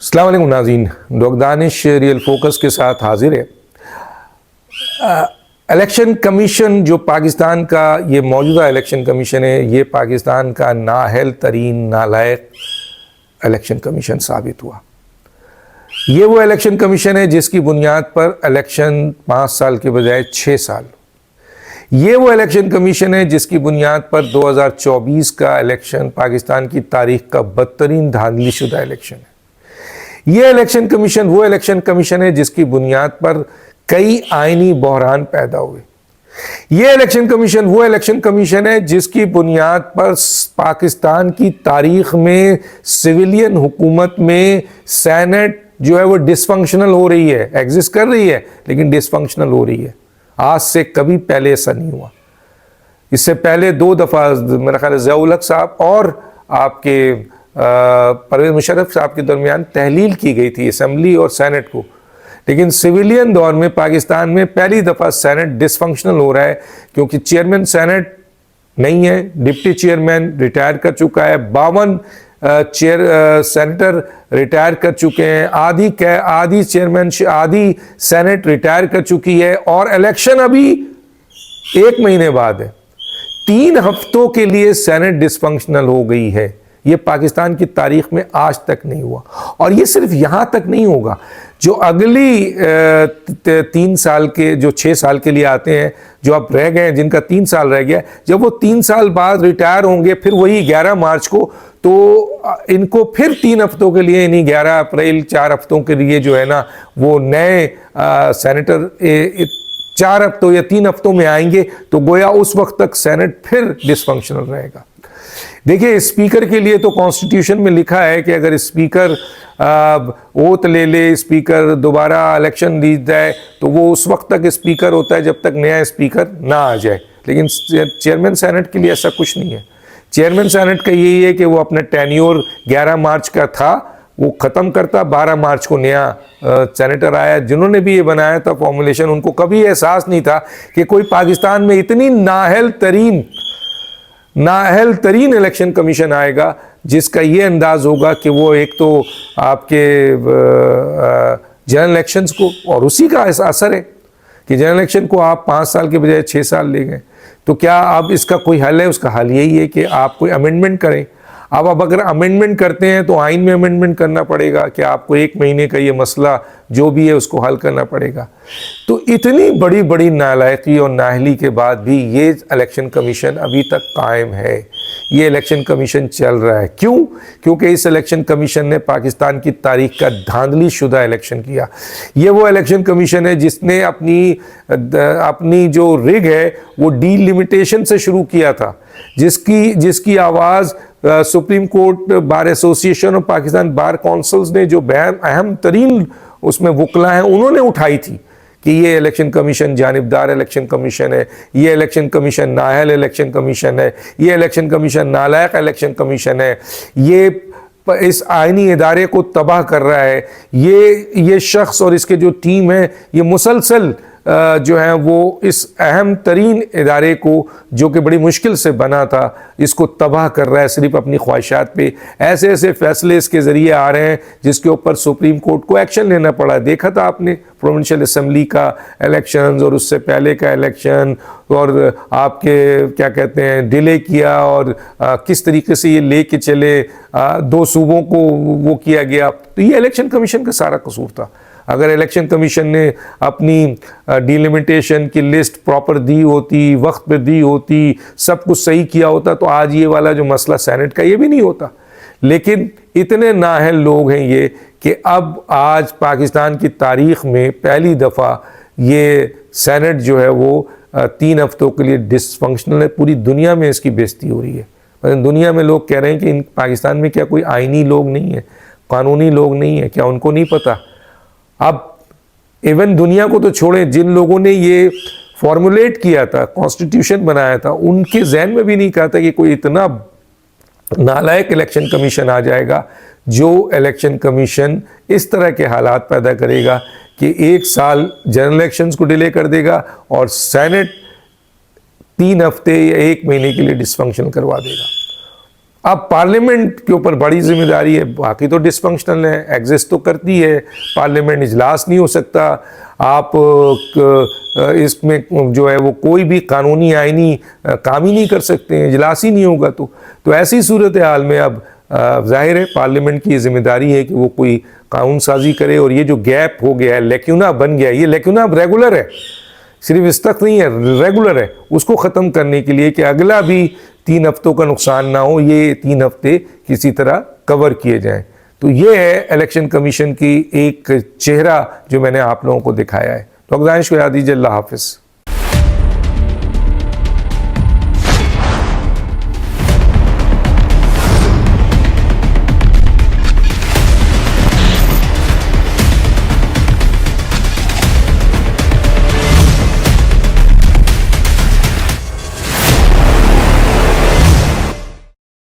अस्सलाम वालेकुम नाज़रीन, डॉक्टर दानिश रियल फोकस के साथ हाजिर है। इलेक्शन कमीशन जो पाकिस्तान का ये मौजूदा इलेक्शन कमीशन है, ये पाकिस्तान का नाअहल तरीन नालायक इलेक्शन कमीशन साबित हुआ। ये वो इलेक्शन कमीशन है जिसकी बुनियाद पर इलेक्शन 5 साल के बजाय 6 साल। ये वो इलेक्शन कमीशन है जिसकी बुनियाद पर 2024 का इलेक्शन पाकिस्तान की तारीख का बदतरीन धांधलीशुदा इलेक्शन है। ये इलेक्शन कमीशन वो इलेक्शन कमीशन है जिसकी बुनियाद पर कई आईनी बहरान पैदा हुए। ये इलेक्शन कमीशन वो इलेक्शन कमीशन है जिसकी बुनियाद पर पाकिस्तान की तारीख में सिविलियन हुकूमत में सेनेट जो है वो डिसफंक्शनल हो रही है, एग्जिस्ट कर रही है लेकिन डिसफंक्शनल हो रही है। आज से कभी पहले ऐसा नहीं हुआ। इससे पहले 2 दफ़ा मेरा ख्याल ज़िया-उल हक साहब और आपके परवेज़ मुशर्रफ साहब के दरमियान तहलील की गई थी असेंबली और सेनेट को, लेकिन सिविलियन दौर में पाकिस्तान में पहली दफ़ा सेनेट डिसफंक्शनल हो रहा है क्योंकि चेयरमैन सेनेट नहीं है, डिप्टी चेयरमैन रिटायर कर चुका है, 52 सेनेटर रिटायर कर चुके हैं, आधी चेयरमैन आधी सेनेट रिटायर कर चुकी है और इलेक्शन अभी 1 महीने बाद है। 3 हफ्तों के लिए सेनेट डिसफंक्शनल हो गई है। ये पाकिस्तान की तारीख में आज तक नहीं हुआ और ये सिर्फ यहाँ तक नहीं होगा। जो अगली 3 साल के जो 6 साल के लिए आते हैं, जो अब रह गए हैं, जिनका 3 साल रह गया, जब वो 3 साल बाद रिटायर होंगे फिर वही 11 मार्च को, तो इनको फिर 3 हफ्तों के लिए, यानी 11 अप्रैल 4 हफ्तों के लिए जो है ना वो नए सेनेटर 4 हफ्तों या 3 हफ्तों में आएंगे, तो गोया उस वक्त तक सेनेट फिर डिसफंक्शनल रहेगा। देखिए, स्पीकर के लिए तो कॉन्स्टिट्यूशन में लिखा है कि अगर स्पीकर ओथ ले ले, स्पीकर दोबारा इलेक्शन जीत जाए, तो वो उस वक्त तक स्पीकर होता है जब तक नया स्पीकर ना आ जाए। लेकिन चेयरमैन सेनेट के लिए ऐसा कुछ नहीं है। चेयरमैन सेनेट का यही है कि वो अपना टेन्योर 11 मार्च का था वो ख़त्म करता, 12 मार्च को नया सेनेटर आया। जिन्होंने भी ये बनाया था फॉर्मुलेशन, उनको कभी एहसास नहीं था कि कोई पाकिस्तान में इतनी नाअहल तरीन इलेक्शन कमीशन आएगा जिसका ये अंदाज होगा कि वो एक तो आपके जनरल इलेक्शंस को, और उसी का असर है कि जनरल इलेक्शन को आप 5 साल के बजाय 6 साल ले गए। तो क्या अब इसका कोई हल है? उसका हल यही है कि आप कोई अमेंडमेंट करें। अब अगर अमेंडमेंट करते हैं तो आइन में अमेंडमेंट करना पड़ेगा कि आपको 1 महीने का ये मसला जो भी है उसको हल करना पड़ेगा। तो इतनी बड़ी बड़ी नालायकी और नाअहली के बाद भी ये इलेक्शन कमीशन अभी तक कायम है, ये इलेक्शन कमीशन चल रहा है। क्यों? क्योंकि इस इलेक्शन कमीशन ने पाकिस्तान की तारीख का धांधली शुदा इलेक्शन किया। ये वो इलेक्शन कमीशन है जिसने अपनी जो रिग है वो डीलिमिटेशन से शुरू किया था, जिसकी आवाज़ सुप्रीम कोर्ट, बार एसोसिएशन और पाकिस्तान बार काउंसिल्स ने, जो अहम तरीन उसमें वकला हैं, उन्होंने उठाई थी कि ये इलेक्शन कमीशन जानिबदार इलेक्शन कमीशन है, ये इलेक्शन कमीशन नाअहल इलेक्शन कमीशन है, ये इलेक्शन कमीशन नालायक इलेक्शन कमीशन है, ये इस आईनी इदारे को तबाह कर रहा है। ये शख्स और इसके जो टीम है ये मुसलसल जो है वो इस अहम तरीन इदारे को, जो कि बड़ी मुश्किल से बना था, इसको तबाह कर रहा है सिर्फ अपनी ख्वाहिशात पे। ऐसे ऐसे फैसले इसके ज़रिए आ रहे हैं जिसके ऊपर सुप्रीम कोर्ट को एक्शन लेना पड़ा। देखा था आपने प्रोविंशियल असम्बली का इलेक्शन और उससे पहले का इलेक्शन, और आपके क्या कहते हैं डिले किया, और किस तरीके से ये ले के चले 2 सूबों को वो किया गया। तो ये इलेक्शन कमीशन का सारा कसूर था। अगर इलेक्शन कमीशन ने अपनी डिलिमिटेशन की लिस्ट प्रॉपर दी होती, वक्त पे दी होती, सब कुछ सही किया होता, तो आज ये वाला जो मसला सेनेट का ये भी नहीं होता। लेकिन इतने नाअहल लोग हैं ये कि अब आज पाकिस्तान की तारीख में पहली दफ़ा ये सेनेट जो है वो 3 हफ्तों के लिए डिसफंक्शनल है। पूरी दुनिया में इसकी बेइज्जती हो रही है। दुनिया में लोग कह रहे हैं कि पाकिस्तान में क्या कोई आईनी लोग नहीं है, कानूनी लोग नहीं है? क्या उनको नहीं पता? अब इवन दुनिया को तो छोड़ें, जिन लोगों ने ये फॉर्मुलेट किया था, कॉन्स्टिट्यूशन बनाया था, उनके जहन में भी नहीं कहा था कि कोई इतना नालायक इलेक्शन कमीशन आ जाएगा, जो इलेक्शन कमीशन इस तरह के हालात पैदा करेगा कि 1 साल जनरल इलेक्शंस को डिले कर देगा और सेनेट 3 हफ्ते या 1 महीने के लिए डिसफंक्शन करवा देगा। अब पार्लियामेंट के ऊपर बड़ी जिम्मेदारी है, बाकी तो डिसफंक्शनल है, एग्जिस्ट तो करती है, पार्लियामेंट इजलास नहीं हो सकता, आप इसमें जो है वो कोई भी कानूनी आईनी काम ही नहीं कर सकते हैं, इजलास ही नहीं होगा। तो ऐसी सूरत हाल में अब जाहिर है पार्लियामेंट की जिम्मेदारी है कि वो कोई कानून साजी करे, और ये जो गैप हो गया है, लेक्यूना बन गया है, ये लेक्यूना अब रेगुलर है, सिर्फ इस तक नहीं है, रेगुलर है, उसको ख़त्म करने के लिए कि अगला भी 3 हफ्तों का नुकसान ना हो, ये 3 हफ्ते किसी तरह कवर किए जाएं। तो ये है इलेक्शन कमीशन की एक चेहरा जो मैंने आप लोगों को दिखाया है। डॉक्टर दानिश को याद दीजिए। अल्लाह हाफिज़।